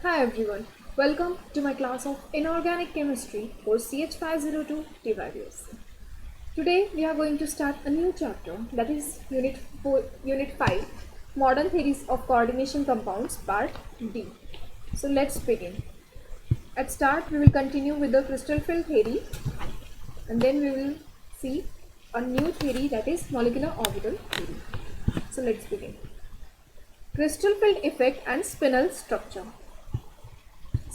Hi everyone, welcome to my class of Inorganic Chemistry for CH502 TYBS. Today we are going to start a new chapter, that is Unit 5 Modern Theories of Coordination Compounds Part D. So let's begin. At start we will continue with the crystal field theory and then we will see a new theory, that is molecular orbital theory. So let's begin. Crystal field effect and spinel structure.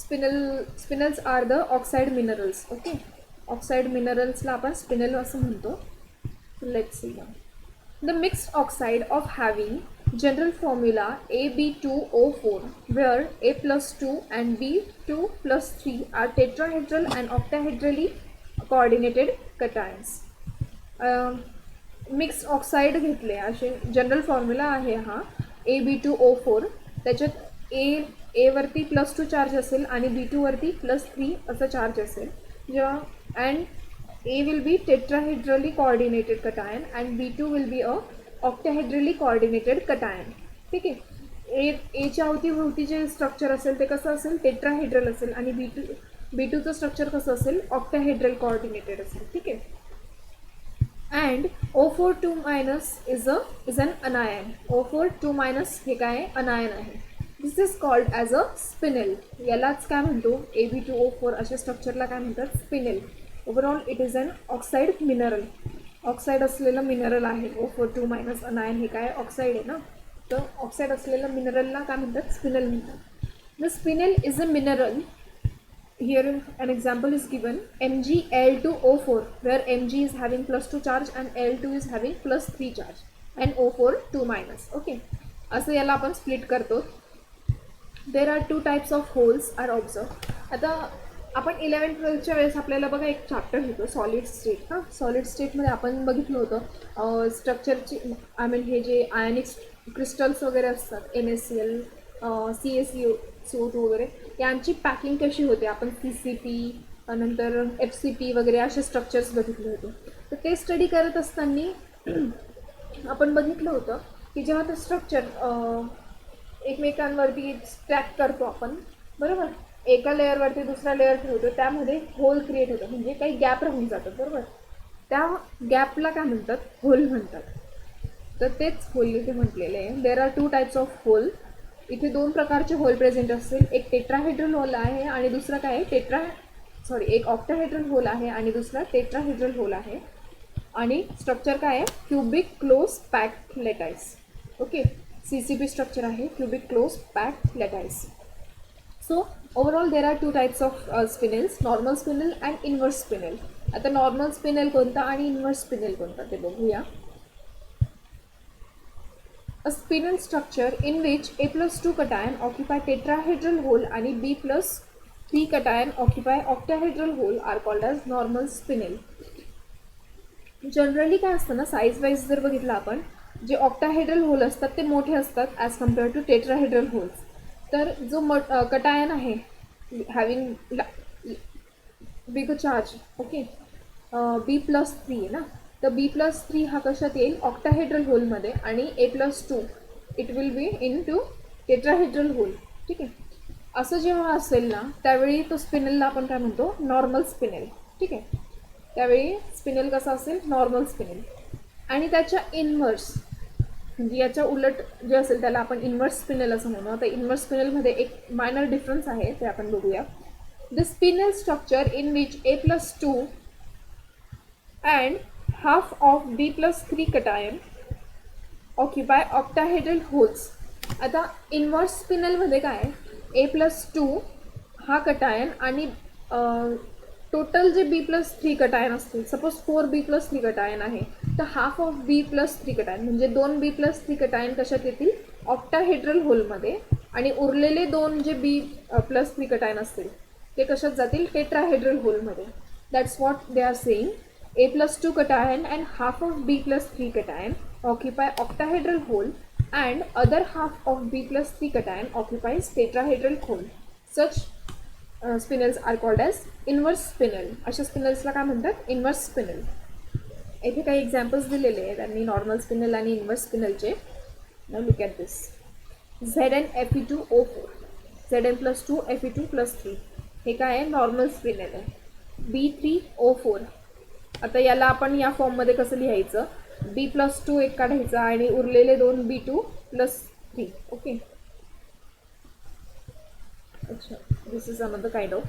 Spinels are the oxide minerals. Okay, oxide minerals ला आपण spinel असं म्हणतो. So let's see now. The mixed oxide of having general formula AB2O4 where A plus 2 and B2 plus 3 are tetrahedral and octahedrally coordinated cations. Mixed oxide घेतले असे general formula आहे हा AB2O4. त्याच्यात ए वरती +2 चार्ज असेल आणि B2 वरती +3 असं चार्ज असेल जेव्हा and A will be tetrahedrally coordinated cation and B2 will be a octahedrally coordinated cation. ठीक आहे. एच्या अवतीभोवती जे स्ट्रक्चर असेल ते कसं असेल टेट्राहेड्रल असेल आणि B2चं स्ट्रक्चर कसं असेल ऑक्टाहेड्रल कोऑर्डिनेटेड असेल. ठीक आहे. And O4 2- is an anion. O4 2- हे काय अनायन आहे. This is called as a spinel. यालाच काय म्हणतो AB2O4 अशा स्ट्रक्चरला काय म्हणतात spinel. Overall it is an oxide mineral. Oxide असलेलं मिनरल आहे. O4 2- अनायन हे काय ऑक्साईड आहे ना, तर ऑक्साईड असलेलं मिनरलला काय म्हणतात स्पिनेल म्हणतात. The spinel is a mineral. Here an example is given MgL2O4 where Mg is having +2 charge and L2 is having +3 charge and O4 2-. Okay, असं याला आपण स्प्लिट करतो. There are 2 types of holes are observed. आता आपण 11th-12th वेळेस आपल्याला बघा एक चॅप्टर होतं सॉलिड स्टेट. हां, सॉलिड स्टेटमध्ये आपण बघितलं होतं स्ट्रक्चरची आय मीन हे जे आयनिक क्रिस्टल्स वगैरे असतात NaCl CaCO2 वगैरे यांची पॅकिंग कशी होते. आपण CCP नंतर FCP वगैरे असे स्ट्रक्चर्स बघितले होते. तर ते स्टडी करत असताना आपण बघितलं होतं की जेव्हा ते स्ट्रक्चर एकमेकांवरती स्टॅक करतो आपण बरोबर, एका लेअरवरती दुसरा लेअर ठेवतो त्यामध्ये होल क्रिएट होतं म्हणजे काही गॅप राहून जातात बरोबर. त्या गॅपला काय म्हणतात होल म्हणतात. तर तेच होल इथे म्हटलेलं आहे. There are 2 types of hole. इथे 2 प्रकारचे होल प्रेझेंट असतील. एक टेट्राहेड्रल होल आहे आणि दुसरा काय आहे एक ऑक्टाहेड्रल होल आहे आणि दुसरा टेट्राहेड्रल होल आहे. आणि स्ट्रक्चर काय आहे cubic close packed lattice. Okay, CCP structure आहे cubic close packed lattice. So overall there are 2 types of spinels, normal spinel and inverse spinel. आता नॉर्मल स्पिनेल कोणता आणि इन्व्हर्स स्पिनेल कोणता ते बघूया. A spinel structure in which A plus 2 cation occupy tetrahedral hole आणि B plus 3 cation occupy octahedral hole are called as normal spinel. Generally काय असतं ना, साईज वाईज जर बघितलं आपण, जे ऑक्टाहेड्रल होल असतात ते मोठे असतात as compare to tetrahedral holes. तर जो कटायन आहे having big charge, okay, B+3 आहे ना, तर B+3 हा कशात येईल ऑक्टाहेड्रल होलमध्ये आणि A+2 it will be into tetrahedral hole. ठीक आहे. असं जेव्हा असेल ना त्यावेळी तो स्पिनेलला आपण काय म्हणतो नॉर्मल स्पिनेल. ठीक आहे. त्यावेळी स्पिनेल कसा असेल नॉर्मल स्पिनेल. आणि त्याच्या इन्व्हर्स म्हणजे याच्या उलट जे असेल त्याला आपण इन्व्हर्स स्पिनेल असं म्हणू. आता इन्व्हर्स स्पिनेलमध्ये एक मायनर डिफरन्स आहे ते आपण बघूया. The spinel structure in which A+2 and half of B+3 cation occupy octahedral holes. आता इन्व्हर्स स्पिनेलमध्ये काय A+2 हा कटायन आणि टोटल जे B+3 कटायन असतील, सपोज 4 B+3 कटायन आहे तर हाफ ऑफ B+3 कटायन म्हणजे 2 B+3 कटायन कशात येतील ऑक्टाहेड्रल होलमध्ये आणि उरलेले 2 जे B+3 कटायन असतील ते कशात जातील टेट्राहेड्रल होलमध्ये. That's what they are saying. A+2 cation and half of B+3 cation occupy octahedral hole and other half of B+3 cation occupies tetrahedral hole. Such spinels are called as inverse spinel. अशा स्पिनल्सला काय म्हणतात inverse spinal. इथे काही examples दिलेले आहेत त्यांनी normal spinel आणि inverse स्पिनलचे. Now look at this. ZnFe2O4. Zn+2 Fe2+3 हे काय आहे, नॉर्मल स्पिनल आहे. B3O4 आता याला आपण या फॉर्ममध्ये कसं लिहायचं, B+2 एक काढायचा आणि उरलेले दोन B2+3. ओके, अच्छा, this is another kind of.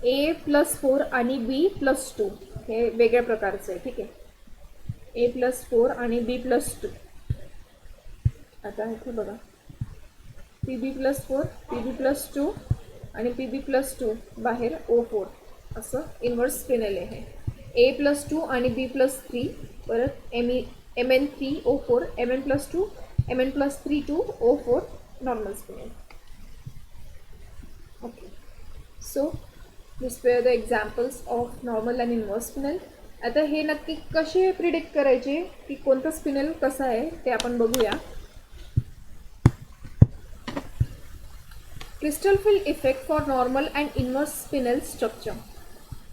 A+4 आणि B+2 हे वेगळ्या प्रकारचं आहे. ठीक आहे, A+4 आणि B+2. आता इथे बघा, Pb+4 Pb+2 आणि Pb+2 बाहेर O4 असं इन्व्हर्स स्पिनल आहे. A+2 आणि B+3 परत Mn3O4 Mn+2 Mn+3 to O4 normal spinel. Okay, so this were the examples of normal and inverse spinel. आता हे नक्की कसे प्रिडिक्ट करायचे की कोणतं स्पिनल कसं आहे ते आपण बघूया. Crystal fill effect for normal and inverse spinel structure.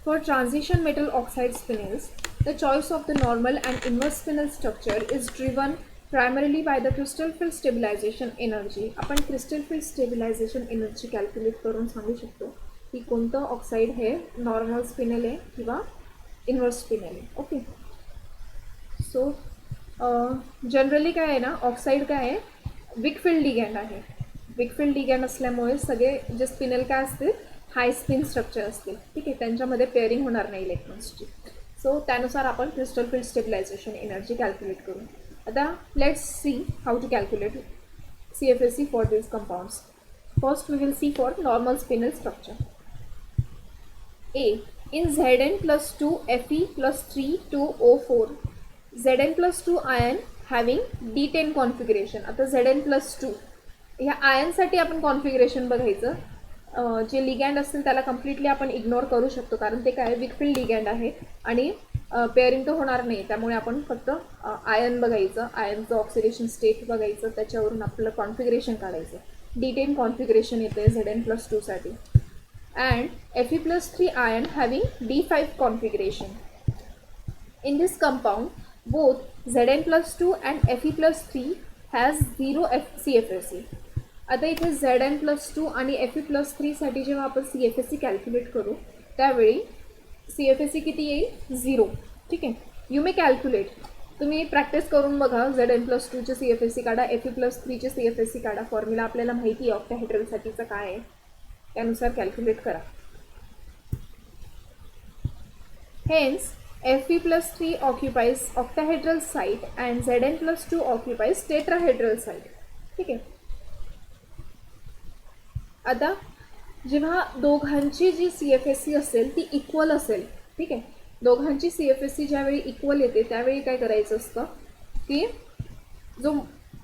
For transition metal oxide spinels, the choice of the normal and inverse spinel structure is driven primarily by the crystal fill stabilization energy. आपण crystal fill stabilization energy calculate करून सांगू शकतो की कोणतं oxide हे normal spinal आहे किंवा inverse spinel आहे. ओके, सो जनरली काय आहे ना, ऑक्साईड काय आहे, विकफिल्ड लिगँड आहे. विकफिल्ड लिगँड असल्यामुळे सगळे जे स्पिनल काय असतील, हाय स्पिन स्ट्रक्चर असतील. ठीक आहे, त्यांच्यामध्ये पेअरिंग होणार नाही इलेक्ट्रॉन्सची. सो त्यानुसार आपण crystal field stabilization energy calculate करू. आता let's see how to calculate CFSE for this compounds. First we will see for normal spinel structure. A. In Zn+2 Fe+3 to O4, Zn+2 ion having D10 configuration. आता Zn+2 ह्या आयनसाठी आपण configuration बघायचं. जे ligand असतील त्याला completely आपण ignore करू शकतो, कारण ते काय विकफिल्ड लिगँड आहे आणि पेअरिंग तर होणार नाही. त्यामुळे आपण फक्त आयन बघायचं, आयनचं ऑक्सिडेशन स्टेट बघायचं, त्याच्यावरून आपलं कॉन्फिगरेशन काढायचं. D10 कॉन्फिगरेशन येतं Zn+2 साठी. And Fe+3 ion having D5 configuration. In this compound, both Zn+2 and Fe+3 has 0 CFSE. आता इथे Zn+2 आणि Fe+3 साठी जेव्हा आपण CFSE कॅल्क्युलेट करू त्यावेळी CFSE किती येईल, 0. ठीक आहे, यू मे कॅल्क्युलेट, तुम्ही प्रॅक्टिस करून बघा. Zn+2 चे CFSE काढा, Fe+3 चे CFSE काढा. फॉर्म्युला आपल्याला माहिती आहे ऑक्टाहेड्रलसाठीचं काय आहे, त्यानुसार कॅल्क्युलेट करा. Hence, Fe+3 occupies octahedral site and Zn+2 occupies tetrahedral site. ठीक आहे, आता जेव्हा दोघांची जी CFSE असेल ती इक्वल असेल, ठीक आहे, दोघांची CFSE ज्यावेळी इक्वल येते त्यावेळी काय करायचं असतं की जो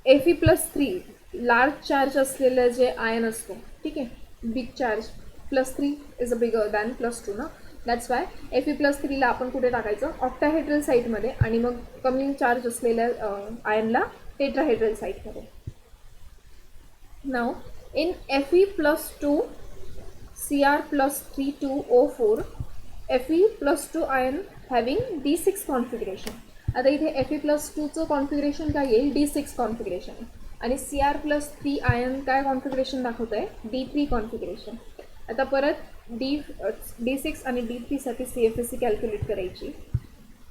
Fe+3 लार्ज चार्ज असलेलं जे आयन असतो, ठीक आहे, big charge, +3 is a bigger than +2 ना, दॅट्स वाय Fe+3 ला आपण कुठे टाकायचं, ऑक्टाहेड्रल साईटमध्ये, आणि मग कमी चार्ज असलेल्या आयनला टेट्राहेड्रल साईटमध्ये. नाव in Fe+2 Cr+3 to O4, Fe+2 ion having D6 configuration. आता इथे Fe+2चं कॉन्फिगरेशन काय येईल, D6 कॉन्फिगरेशन, आणि Cr+3 आयन काय कॉन्फिगरेशन दाखवत आहे, D3 कॉन्फिगरेशन. आता परत D6 आणि D3 साठी CFSE कॅल्क्युलेट करायची.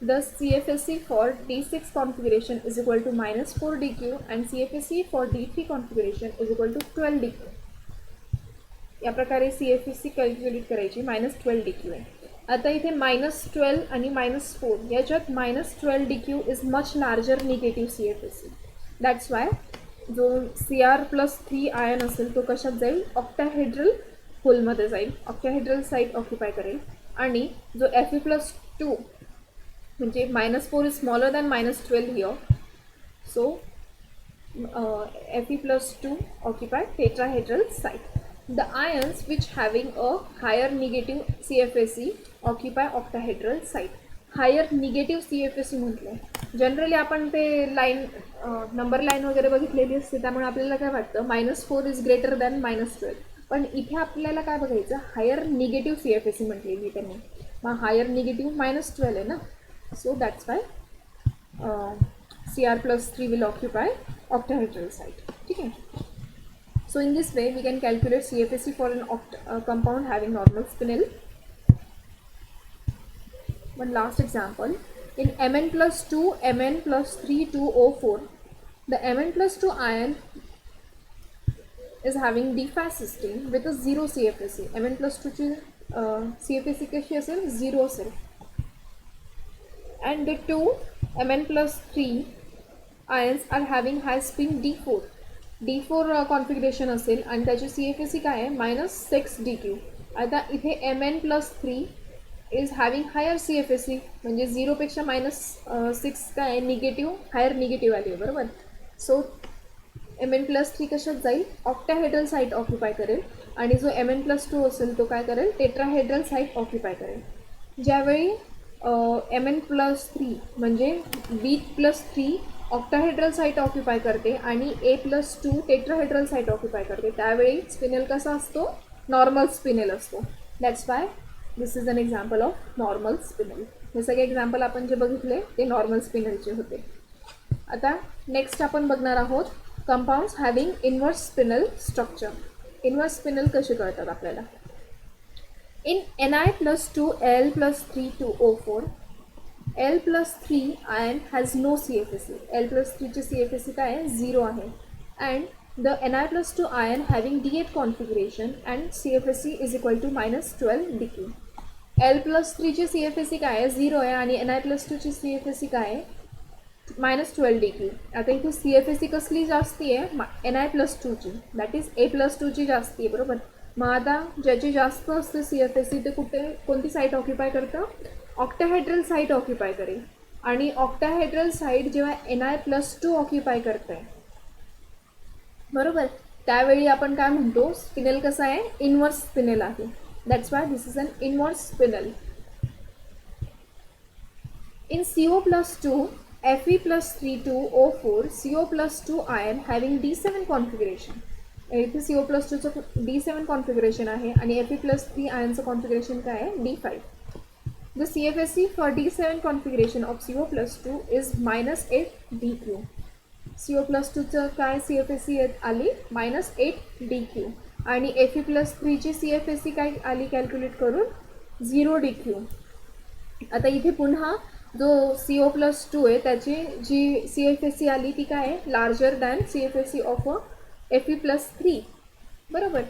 The CFSE for D6 configuration is equal to -4 dq and CFSE for D3 configuration is equal to 12 dq. या प्रकारे CFSE कॅल्क्युलेट करायची. -12 dq आहे. आता इथे -12 आणि -4 याच्यात -12 dq is much larger negative CFSE. That's why जो Cr+3 आयन असेल तो कशात जाईल, ऑक्टाहेड्रल होलमध्ये जाईल, ऑक्टाहेड्रल साईट ऑक्युपाय करेल. आणि जो Fe+2 म्हणजे -4 is smaller than -12 here, so Fe+2 occupy tetrahedral site. The ions which having a higher negative CFSE occupy octahedral site. Higher negative CFSE म्हटलं, जनरली आपण ते लाईन नंबर लाईन वगैरे बघितलेली असते, त्यामुळे आपल्याला काय वाटतं -4 इज ग्रेटर दॅन -12, पण इथे आपल्याला काय बघायचं, हायर निगेटिव्ह CFSE म्हटलेली त्यांनी. मग हायर निगेटिव्ह -12 आहे ना, so that's why Cr+3 will occupy octahedral site. ठीक आहे, So in this way we can calculate CFSE for an compound having normal spinel. One last example. In Mn plus 2, Mn plus 3, 2O4, the Mn plus 2 ion is having d5 cysteine with a 0 CFSE. Mn plus 2 ची CFSE कशी असेल? 0 असेल. And the two Mn plus 3 ions are having high spin d4. d4 configuration असेल आणि त्याची CFSE काय आहे? -6 dq. आता इथे Mn plus 3 is having higher CFSE म्हणजे 0 पेक्षा -6 काय आहे? निगेटिव्ह, हायर निगेटिव्ह आली आहे, बरोबर. सो Mn plus 3 कशात जाईल? ऑक्टाहेड्रल साईट ऑक्युपाय करेल आणि जो Mn plus 2 असेल तो काय करेल? टेट्राहेड्रल साईट ऑक्युपाय करेल. ज्यावेळी Mn plus 3 म्हणजे B plus 3 octahedral site occupy करते आणि A plus 2 tetrahedral site occupy करते, त्यावेळी स्पिनल कसा असतो? नॉर्मल स्पिनल असतो. That's why this is an example of normal spinel. हे सगळे एक्झाम्पल आपण जे बघितले ते नॉर्मल स्पिनलचे होते. आता नेक्स्ट आपण बघणार आहोत compounds having inverse spinel structure. Inverse spinel कसे कळतात आपल्याला? In Ni plus 2 L plus 3 2O4, L plus 3 ion has no CFSE. L plus 3 ची CFSE काय आहे? 0 आहे. And the Ni plus 2 ion having D8 configuration and CFSE is equal to -12 dq. L plus 3 ची CFSE काय आहे? 0 आहे आणि Ni plus 2 ची CFSE काय आहे? -12 dq. आता इथे CFSE कसली जास्ती आहे? Ni plus 2 ची, दॅट इज A plus 2 ची जास्ती आहे, बरोबर. मग आता ज्याची जास्त असते CFSE ते कोणती साईट ऑक्युपाय करतं? ऑक्टाहेड्रल साईट ऑक्युपाय करेल. आणि ऑक्टाहेड्रल साईट जेव्हा Ni plus 2 ऑक्युपाय करत आहे, बरोबर, त्यावेळी आपण काय म्हणतो? स्पिनल कसा आहे? इन्व्हर्स स्पिनल आहे. That's why this is an inverse spinel. In CO plus 2 Fe plus 3 2O4 CO plus 2 ion having D7 configuration. इथे CO plus 2चं D7 कॉन्फिगरेशन आहे आणि Fe plus 3 आयनचं कॉन्फिगरेशन काय आहे? D5. The CFSE for D7 configuration of CO plus 2 is -8 dq. CO plus 2चं काय CFSE आली? -8 dq. आणि Fe plus 3 ची CFSE काय आली कॅल्क्युलेट करून? 0 dq. आता इथे पुन्हा जो CO plus 2 आहे त्याची जी CFSE आली ती काय आहे? Larger than CFSE of Fe plus 3, बरोबर.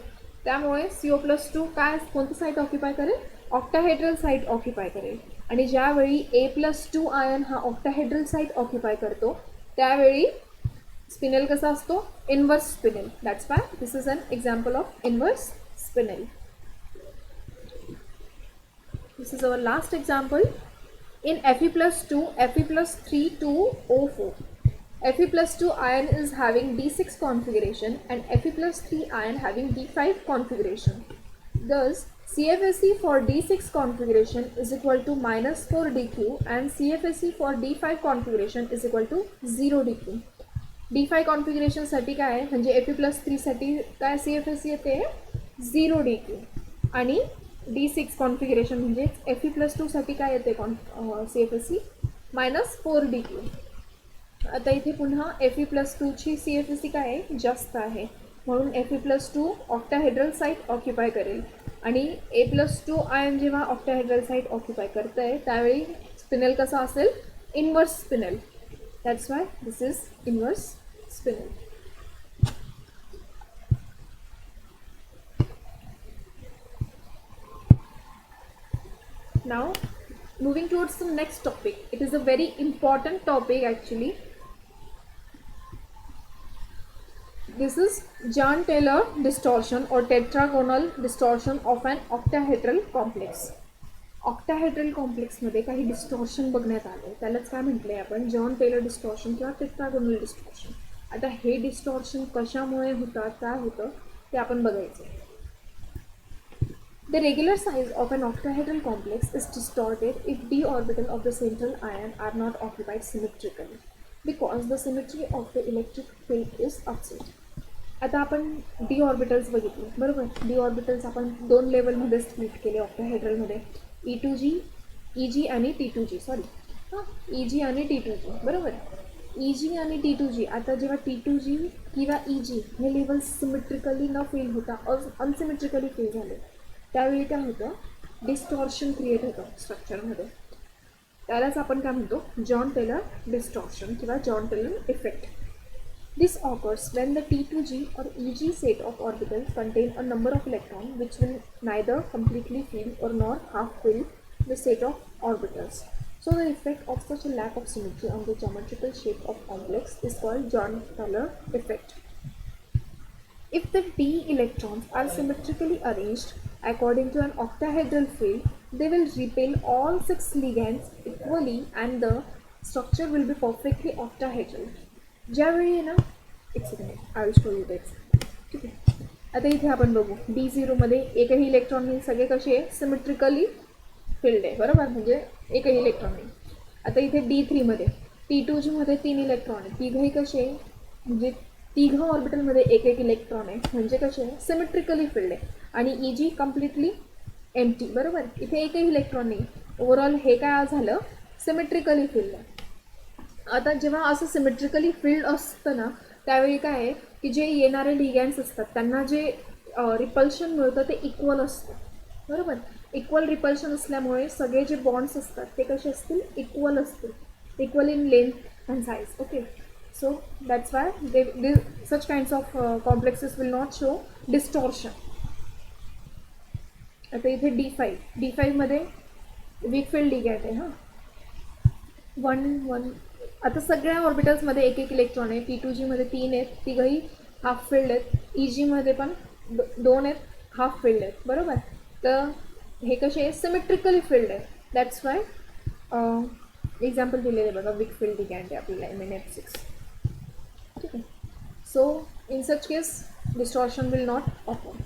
त्यामुळे CO plus 2 काय कोणती साईट ऑक्युपाय करेल? ऑक्टाहेड्रल साईट ऑक्युपाय करेल. आणि ज्यावेळी A plus 2 आयन हा ऑक्टाहेड्रल साईट ऑक्युपाय करतो त्यावेळी स्पिनल कसा असतो? Inverse spinel. That's why this is an example of inverse spinel. This is our last example. In Fe plus 2 Fe plus 3 2O4, Fe plus 2 ion is having D6 configuration and Fe plus 3 ion having D5 configuration. Thus, CFSE for D6 configuration is equal to -4 dq and CFSE for D5 configuration is equal to 0 dq. D5 configuration साठी काय आहे? म्हणजे Fe plus 3 साठी काय CFSE येते? 0 dq. आणि D6 configuration म्हणजे Fe plus 2 साठी काय येते CFSE? -4 dq. आता इथे पुन्हा Fe plus 2 ची CFSE काय आहे? जास्त आहे, म्हणून Fe plus 2 octahedral site occupy करेल आणि A plus 2 आयन जेव्हा ऑक्टाहेड्रल साईट ऑक्युपाय करत आहे त्यावेळी स्पिनल कसा असेल? Inverse spinel. That's why this is inverse spinel. Now moving towards the next topic. It is a very important topic actually. This is Jahn-Taylor distortion or tetragonal distortion of an octahedral complex. Octahedral कॉम्प्लेक्समध्ये काही distortion बघण्यात आलं, त्यालाच काय म्हटलं आहे आपण? Jahn Teller distortion किंवा टेट्रागोनल डिस्टॉर्शन. आता हे डिस्टॉर्शन कशामुळे होतात, काय होतं ते आपण बघायचं. The regular size of an octahedral complex is distorted if d orbital of the central ion are not occupied symmetrically because the symmetry of the electric field is upset. आता आपण d ऑर्बिटल्स बघितले, बरोबर. d orbitals आपण दोन लेवलमध्ये split केले ऑक्टाहेड्रलमध्ये, E2g, Eg आणि T2g, sorry Eg आणि T2g, बरोबर. EG आणि T2G, आता जेव्हा T2G किंवा EG हे लेवल सिमेट्रिकली न फील होता अनसिमेट्रिकली फील झाले, त्यावेळी काय होतं, डिस्टॉर्शन क्रिएट होतं स्ट्रक्चरमध्ये. त्यालाच आपण काय म्हणतो, जॉन टेलर डिस्टॉर्शन किंवा Jahn Teller effect. This occurs when the T2G or EG set of orbitals contain a number of electrons which will neither completely fill or nor half fill the set of orbitals. So the effect of such a lack of symmetry on the geometrical shape of complex is called Jahn Teller effect. If the d electrons are symmetrically arranged according to an octahedral field, they will repel all 6 ligands equally and the structure will be perfectly octahedral. ज्यावेळी ना, एक second, I will show you that. ठीक आहे, आता इथे आपण बघू D0मध्ये एकही इलेक्ट्रॉन नाही, सगळे कसे सिमेट्रिकली फिल्ड आहे, बरोबर, म्हणजे एकही इलेक्ट्रॉन नाही. आता इथे D3मध्ये T2Gमध्ये 3 इलेक्ट्रॉन आहे, तिघही कसे, म्हणजे तिघ ऑर्बिटलमध्ये एक एक इलेक्ट्रॉन आहे, म्हणजे कसे सिमेट्रिकली फिल्ड आहे. आणि EG कम्प्लिटली एम्प्टी, बरोबर, इथे एकही इलेक्ट्रॉन नाही. ओव्हरऑल हे काय झालं, सिमेट्रिकली फिल्ड आहे. आता जेव्हा असं सिमेट्रिकली फिल्ड असतं ना, त्यावेळी काय आहे की जे येणारे लिगॅन्ड्स असतात त्यांना जे रिपल्शन मिळतं ते इक्वल असतं, बरोबर. इक्वल रिपल्शन असल्यामुळे सगळे जे बॉन्ड्स असतात ते कसे असतील, इक्वल असतील, equal in length and size. Okay, so that's why they such kinds of complexes will not show distortion. आता इथे D5मध्ये वीक फील्ड लिगॅन्ड आहे. हां, 1 आता सगळ्या ऑर्बिटल्समध्ये एक एक इलेक्ट्रॉन आहे. T2Gमध्ये 3 आहेत, तिघही हाफ फिल्ड आहेत. EGमध्ये पण 2 आहेत, हाफ फिल्ड आहेत, बरोबर. तर हे कसे आहे, सिमेट्रिकली फिल्ड आहे. दॅट्स वाय एक्झाम्पल दिलेलं आहे बघा, विक फील्ड लिगॅन्ड आहे आपल्याला MnF6. ठीक आहे, so in such case distortion will not offer.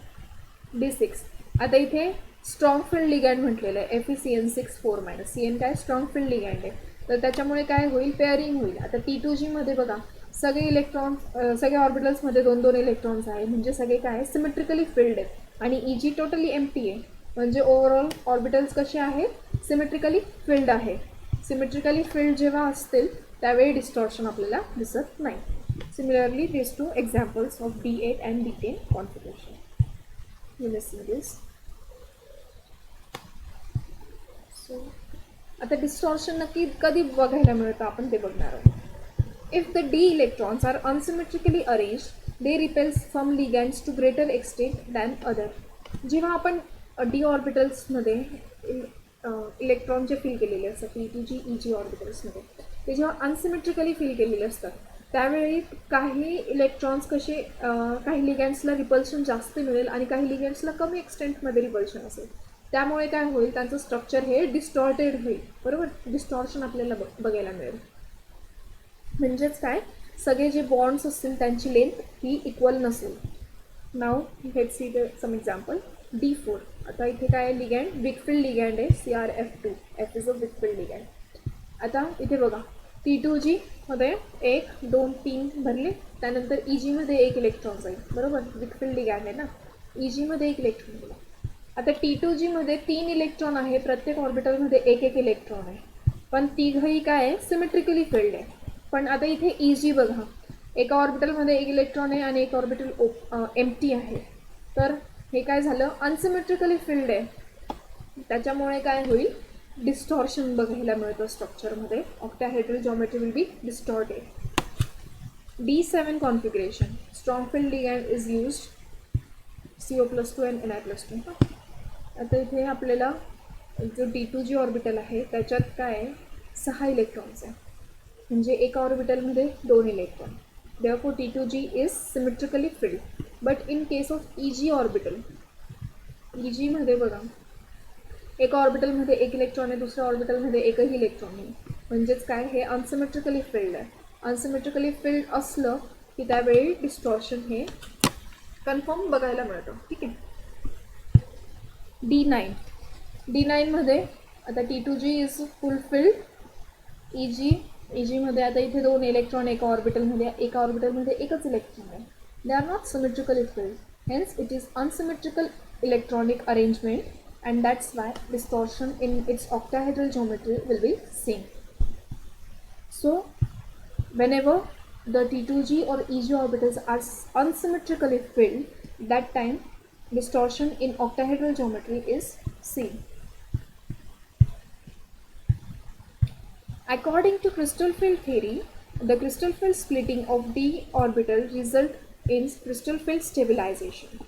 D6, आता इथे स्ट्रॉंग फील्ड लिगॅन्ड म्हटलेलं आहे, FeCN6 4- CN काय स्ट्रॉंग फील्ड लिगॅन्ड आहे. तर त्याच्यामुळे काय होईल, पेअरिंग होईल. आता T2Gमध्ये बघा सगळे इलेक्ट्रॉन, सगळ्या ऑर्बिटल्समध्ये 2-2 इलेक्ट्रॉन्स आहे, म्हणजे सगळे काय सिमेट्रिकली फिल्ड आहेत. आणि EG टोटली एम्प्टी आहे, म्हणजे ओव्हरऑल ऑर्बिटल्स कसे आहेत, सिमेट्रिकली फिल्ड आहे. सिमेट्रिकली फिल्ड जेव्हा असतील त्यावेळी डिस्टॉर्शन आपल्याला दिसत नाही. Similarly this 2 examples of D8 and D10 configuration. You may see this. So आता डिस्टॉर्शन नक्की कधी बघायला मिळतं आपण ते बघणार आहोत. If the D electrons are unsymmetrically arranged, they repel some ligands to greater extent than other. जेव्हा आपण D ऑर्बिटल्समध्ये इलेक्ट्रॉन जे फिल केलेले असतात T2G EG ऑर्बिटल्समध्ये, ते जेव्हा अनसिमेट्रिकली फिल केलेले असतात त्यावेळी काही इलेक्ट्रॉन्स कसे, काही लिगॅन्ड्सला रिपल्शन जास्त मिळेल आणि काही लिगॅन्ड्सला कमी एक्सटेंटमध्ये रिपल्शन असेल. त्यामुळे काय होईल, त्यांचं स्ट्रक्चर हे डिस्टॉर्टेड होईल, बरोबर. डिस्टॉर्शन आपल्याला बघायला मिळेल. म्हणजेच काय, सगळे जे बॉन्ड्स असतील त्यांची लेंथ ही इक्वल नसेल. Now let's see some example. D4, आता इथे काय लिगॅन्ड, विक फील्ड लिगॅन्ड आहे CrF2. F is a weak field ligand. आता इथे बघा T2Gमध्ये 1, 2, 3 भरले, त्यानंतर EGमध्ये 1 इलेक्ट्रॉन जाईल, बरोबर, विक फील्ड लिगॅन्ड आहे ना. EGमध्ये 1 इलेक्ट्रॉन दिला. आता T2Gमध्ये 3 इलेक्ट्रॉन आहे, प्रत्येक ऑर्बिटलमध्ये 1-1 इलेक्ट्रॉन आहे, पण तिघही काय आहे, सिमेट्रिकली फिल्ड आहे. पण आता इथे EG बघा, एका ऑर्बिटलमध्ये 1 इलेक्ट्रॉन आहे आणि एक ऑर्बिटल एम्प्टी आहे. तर हे काय झालं, अनसिमेट्रिकली फिल्ड आहे. त्याच्यामुळे काय होईल, डिस्टॉर्शन बघायला मिळतं स्ट्रक्चरमध्ये. Octahedral geometry will be distorted. D7 configuration, strong field ligand is used, CO+2 and Ni+2. आता इथे आपल्याला जो T2G ऑर्बिटल आहे त्याच्यात काय आहे, 6 इलेक्ट्रॉन्स आहे, म्हणजे एका ऑर्बिटलमध्ये 2 electron. Therefore T2G is symmetrically filled. But in case of EG orbital, EGमध्ये बघा एका ऑर्बिटलमध्ये 1 इलेक्ट्रॉन आहे, दुसऱ्या ऑर्बिटलमध्ये एकही इलेक्ट्रॉन नाही, म्हणजेच काय, हे अनसिमेट्रिकली फिल्ड आहे. अनसिमेट्रिकली फिल्ड असलं की त्यावेळी डिस्टॉर्शन हे कन्फर्म बघायला मिळतं. ठीक आहे. D9मध्ये आता T2G इज फुल फिल्ड. EGमध्ये आता इथे 2 इलेक्ट्रॉन एका ऑर्बिटलमध्ये एकच इलेक्ट्रॉन आहे. They are not symmetrically filled, hence it is unsymmetrical electronic arrangement and that's why distortion in its octahedral geometry will be seen. So whenever the T2G or EG orbitals are unsymmetrically filled, that time distortion in octahedral geometry is seen. According to crystal field theory, the crystal field splitting of d orbital result in crystal field stabilization.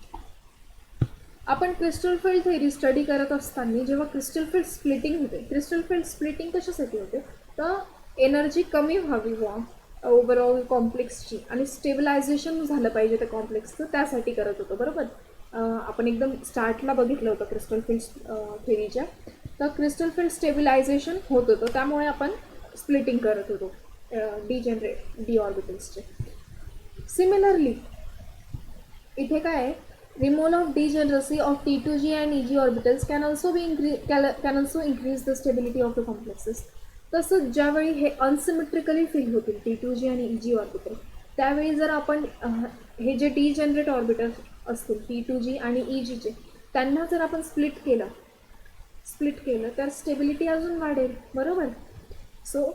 आपण crystal field theory study करत असताना जेव्हा crystal field splitting होते, crystal field splitting कशासाठी होते तर energy कमी व्हावी वा ओव्हरऑल कॉम्प्लेक्सची आणि स्टेबिलायझेशन झालं पाहिजे त्या कॉम्प्लेक्सचं, त्यासाठी करत होतो. बरोबर, आपण एकदम स्टार्टला बघितलं होतं क्रिस्टल फील्ड थेरीच्या. तर क्रिस्टल फील्ड स्टेबिलायझेशन होत होतं, त्यामुळे आपण स्प्लिटिंग करत होतो डी ऑर्बिटल्सचे. सिमिलरली इथे काय आहे, removal of degeneracy of T2G and EG orbitals can also increase the stability of the complexes. तसंच ज्यावेळी हे अनसिमेट्रिकली फिल होतील T2G आणि EG ऑर्बिटल, त्यावेळी जर आपण हे जे डिजनरेट ऑर्बिटल असतील T2G आणि EGचे, त्यांना जर आपण स्प्लिट केलं तर स्टेबिलिटी अजून वाढेल. बरोबर. So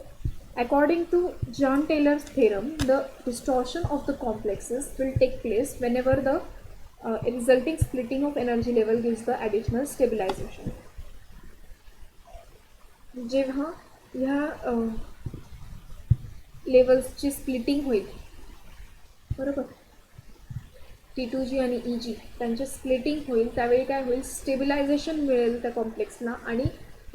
according to John Taylor's theorem, the distortion of the complexes will take place whenever the resulting splitting of energy level gives the additional stabilization. जेव्हा ह्या लेवल्सची स्प्लिटिंग होईल, बरोबर, T2G आणि EG त्यांचे स्प्लिटिंग होईल, त्यावेळी काय होईल, स्टेबिलायझेशन मिळेल त्या कॉम्प्लेक्सला. आणि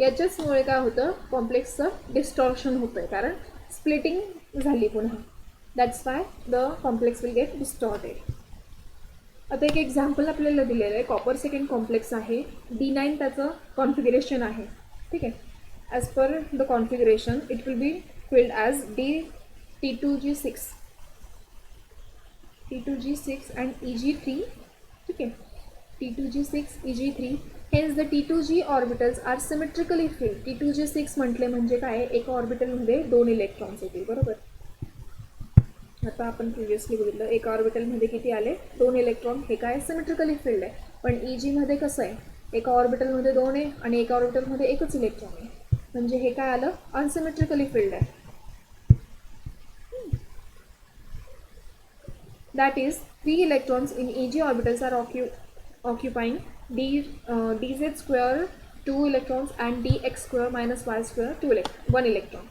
याच्याचमुळे काय होतं, कॉम्प्लेक्सचं डिस्टॉर्शन होतं आहे, कारण स्प्लिटिंग झाली पुन्हा. That's why the complex will get distorted. आता एक एक्झाम्पल आपल्याला दिलेलं आहे. कॉपर सेकंड कॉम्प्लेक्स आहे, D9 त्याचं कॉन्फिगरेशन आहे. ठीक आहे. As per the configuration it will be filled as T2G6 and EG3. ठीक आहे. T2G6 EG3. Hence the T2G orbitals are symmetrically filled. T2G6 म्हटले म्हणजे काय, एका ऑर्बिटलमध्ये 2 इलेक्ट्रॉन्स येतील. बरोबर. आता आपण प्रिव्हियसली बघितलं, एका ऑर्बिटलमध्ये किती आले, 2 इलेक्ट्रॉन. हे काय सिमेट्रिकली फिल्ड आहे. पण EGमध्ये कसं आहे, एका ऑर्बिटलमध्ये 2 आहे आणि एका ऑर्बिटलमध्ये एकच इलेक्ट्रॉन आहे, म्हणजे हे काय आलं, अनसिमेट्रिकली फिल्ड आहे. That is 3 electrons in EG orbitals are occupying dz² 2 electrons and dx² - y² 1 electron.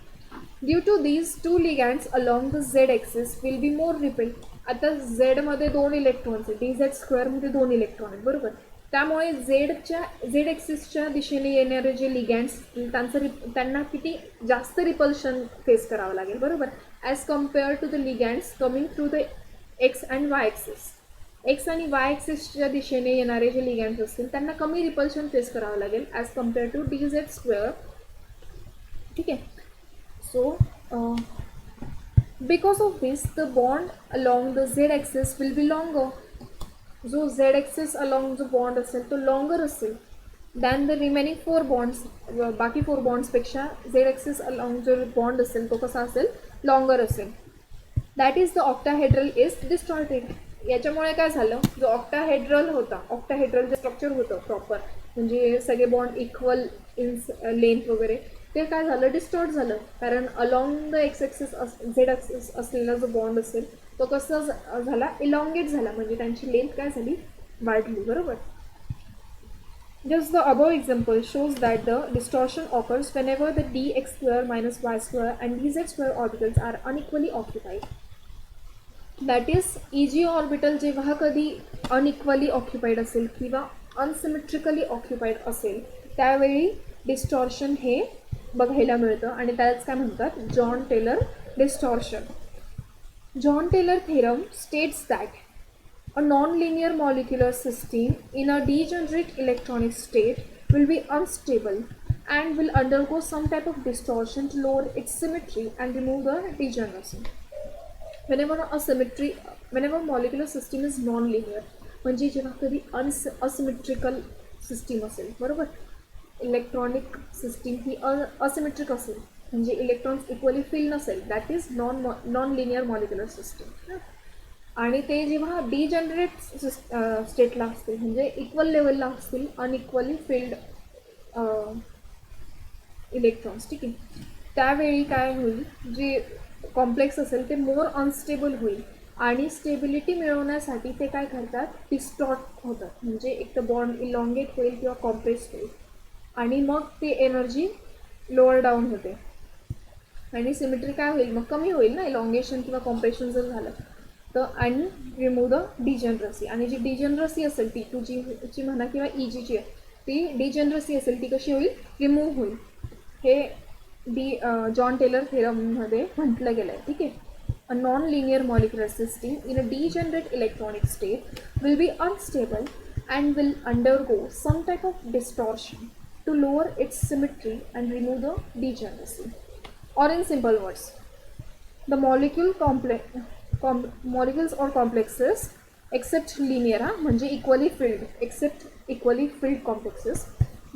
Due to these 2 ligands along the z-axis will be more repelled. आता झेडमध्ये 2 इलेक्ट्रॉन्स आहेत, dz² मध्ये 2 इलेक्ट्रॉन आहेत. बरोबर. त्यामुळे झेड ॲक्सिसच्या दिशेने येणारे जे लिगँड्स त्यांना किती जास्त रिपल्शन फेस करावं लागेल. बरोबर. As compare to the ligands coming through the x and y axis. X आणि वाय ॲक्सिसच्या दिशेने येणारे जे लिगँड्स असतील त्यांना कमी रिपल्शन फेस करावं लागेल ॲज कम्पेअर टू dz². ठीक आहे. So, because of this, the bond along the z-axis will be longer. जो z-axis along जो bond असेल तो longer असेल than the remaining 4 bonds. बाकी 4 bondsपेक्षा z-axis along जो bond असेल तो कसा असेल, longer असेल. That is the octahedral is distorted. याच्यामुळे काय झालं, जो ऑक्टाहेड्रल होता, ऑक्टाहेड्रल जे स्ट्रक्चर होतं प्रॉपर, म्हणजे सगळे बॉन्ड इक्वल इन लेंथ वगैरे, ते काय झालं, डिस्टॉर्ट झालं. कारण along the x axis Z axis असलेला जो बॉन्ड असेल तो कसा झाला, इलॉंगेट झाला, म्हणजे त्यांची लेंथ काय झाली, वाढली. बरोबर. Just the above example shows that the distortion occurs whenever the dx² - y² and dz² orbitals are unequally occupied. That is EG orbital जेव्हा कधी अनइक्वली ऑक्युपाईड असेल किंवा अनसिमेट्रिकली ऑक्युपाईड असेल, त्यावेळी डिस्टॉर्शन हे बघायला मिळतं आणि त्याच काय म्हणतात, Jahn Teller distortion. Jahn Teller theorem states that a non-linear molecular system in a degenerate electronic state will be unstable and will undergo some type of distortion to lower its symmetry and remove the degeneracy. Whenever molecular system is non-linear, म्हणजे जेव्हा कधी asymmetrical system असेल, बरोबर, electronic system ही asymmetric असेल, म्हणजे electrons equally fill नसेल, that is non linear molecular system. आणि ते जेव्हा डिजनरेट स्टेटला असतील, म्हणजे इक्वल लेवलला असतील, अनइक्वली फिल्ड इलेक्ट्रॉन्स. ठीक आहे. त्यावेळी काय होईल, जे कॉम्प्लेक्स असेल ते मोर अनस्टेबल होईल आणि स्टेबिलिटी मिळवण्यासाठी ते काय करतात, डिस्टॉर्ट होतात. म्हणजे एक तर बॉन्ड इलॉंगेट होईल किंवा कॉम्प्रेस होईल आणि मग ती एनर्जी लोअर डाऊन होते आणि सिमेट्री काय होईल, मग कमी होईल ना इलॉंगेशन किंवा कॉम्प्रेशन जर झालं तर. आणि रिमूव्ह द डिजनरसी. आणि जी डिजनरसी असेल T2G म्हणा किंवा EGची आहे, ती डिजनरसी असेल ती कशी होईल, रिमूव्ह होईल. हे जॉन टेलर थेरममध्ये म्हटलं गेलं आहे. ठीक आहे. A non-linear molecular system in a degenerate electronic state will be unstable and will undergo some type of distortion to lower its symmetry and remove the degeneracy. Or in simple words, the molecules or complexes except linear, म्हणजे equally filled, except equally filled complexes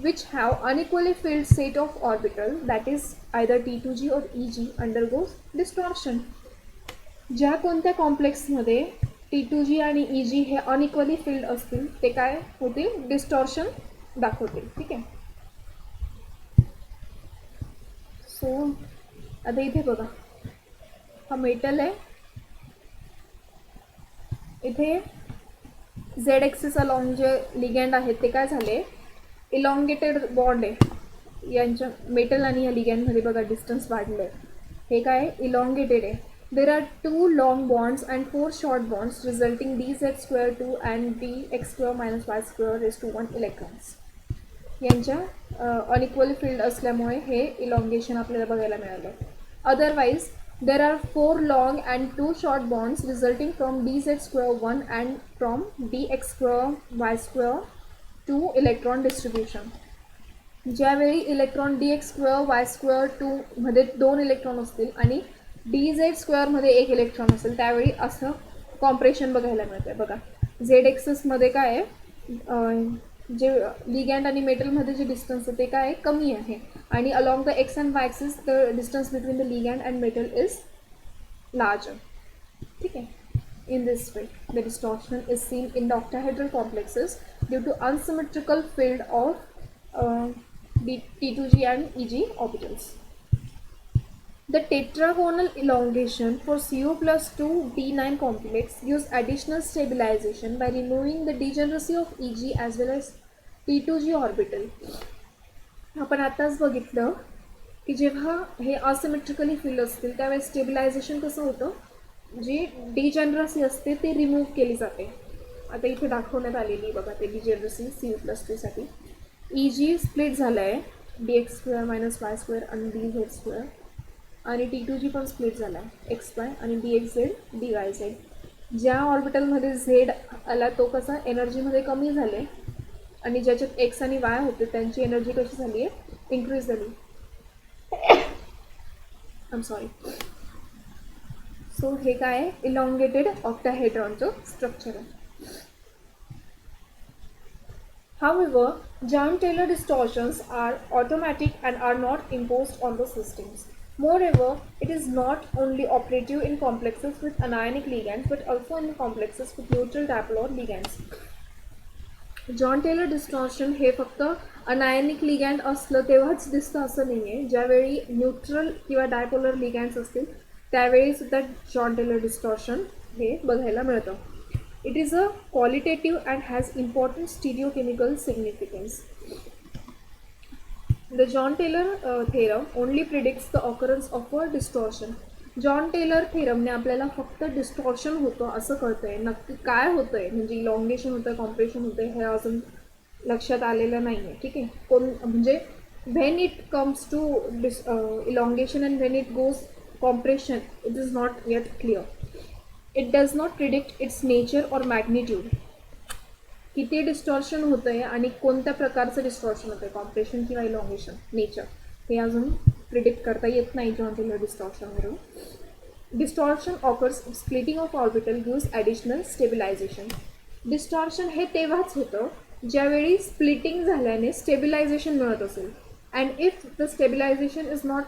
which have unequally filled set of orbital, that is either T2G or EG, undergoes distortion. ज्या कोणत्या कॉम्प्लेक्समध्ये T2G आणि EG हे unequally field असतील ते काय होतील, distortion दाखवतील. ठीक आहे. सो आता इथे बघा, हा मेटल आहे, इथे झेड एक्सिस अलॉंग जे लिगँड आहेत ते काय झाले, इलॉंगेटेड बॉन्ड आहे यांच्या मेटल आणि या लिगँडमध्ये. बघा डिस्टन्स वाढलं आहे, हे काय इलॉंगेटेड आहे. There are 2 long bonds and 4 short bonds resulting dz square 2 and dx square minus y square raised to 1 electrons. यांच्या अनइक्वल फील्ड असल्यामुळे हे इलॉंगेशन आपल्याला बघायला मिळालं. Otherwise there are 4 long and 2 short bonds resulting from dz square 1 and from dx square y square 2 electron distribution. ज्यावेळी electron dx square y square 2 मध्ये 2 electron असतील आणि dz स्क्वेअरमध्ये 1 इलेक्ट्रॉन असेल त्यावेळी असं कॉम्प्रेशन बघायला मिळतं आहे. बघा झेड एक्सेसमध्ये काय आहे, जे लिगँड आणि मेटलमध्ये जे डिस्टन्स आहे ते काय आहे, कमी आहे. आणि along the x and y axis the distance between the ligand and metal is larger. ठीक आहे. In this way, the distortion is seen in the octahedral complexes due to unsymmetrical field of T2G and EG orbitals. The tetragonal elongation for CO plus 2 D9 complex gives additional stabilization by removing the degeneracy of EG as well as T2G orbital. आपण आताच बघितलं की जेव्हा हे असिमेट्रिकली field असतील त्यावेळेस stabilisation कसं होतं, जी डिजेनरसी असते ती रिमूव्ह केली जाते. आता इथे दाखवण्यात आलेली बघा ते डिजेनरसी CO+2साठी. EG स्प्लिट झालं आहे dx square minus Y square आणि dz स्क्वेअर, आणि T2G पण स्प्लिट झाला आहे XY आणि dxz dyz. ज्या ऑर्बिटलमध्ये झेड आला तो कसा एनर्जीमध्ये कमी झाले आणि ज्याच्यात एक्स आणि वाय होते त्यांची एनर्जी कशी झाली आहे, इन्क्रीज झाली. I am sorry. सो हे काय आहे, इलॉंगेटेड ऑक्टाहेड्रॉनचं स्ट्रक्चर आहे. However, Jahn-Taylor distortions are automatic and are not imposed on the systems. Moreover, it is not only operative in complexes with anionic ligands but also in complexes with neutral dipole ligands. Jahn-Taylor distortion हे फक्त anionic ligand असलं तेव्हाच दिसतं असं नाही आहे. ज्यावेळी neutral किंवा डायपोलर लिगँड्स असतील त्यावेळी सुद्धा Jahn-Taylor distortion हे बघायला मिळतं. It is a qualitative and has important stereochemical significance. The Jahn-Taylor theorem only predicts the occurrence of a distortion. Jahn-Taylor theoremने आपल्याला फक्त डिस्टॉर्शन होतं असं कळतंय. नक्की काय होतंय, म्हणजे इलॉंगेशन होतं, कॉम्प्रेशन होतंय हे अजून लक्षात आलेलं नाही आहे. ठीक आहे. म्हणजे when it comes to elongation and when it goes compression, it is not yet clear. It does not predict its nature or magnitude. किती डिस्टॉर्शन होतं आहे आणि कोणत्या प्रकारचं डिस्टॉर्शन होतं आहे, कॉम्प्रेशन किंवा इलॉंगेशन, नेचर, हे अजून प्रिडिक्ट करता येत नाही Jahn-Taylor डिस्टॉर्शनवरून. Distortion occurs splitting of orbital gives additional stabilization. Distortion हे तेव्हाच होतं ज्यावेळी स्प्लिटिंग झाल्याने स्टेबिलायझेशन मिळत असेल. And if the stabilization is not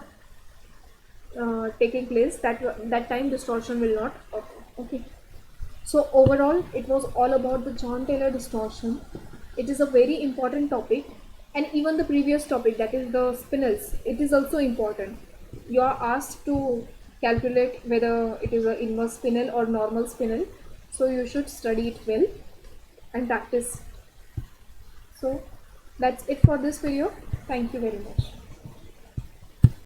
taking place, that time distortion will not occur. Okay. So overall, it was all about the Jahn-Taylor distortion. It is a very important topic, and even the previous topic, that is the spinels, it is also important. You are asked to calculate whether it is a inverse spinel or normal spinel. So you should study it well and practice. So that's it for this video. Thank you very much.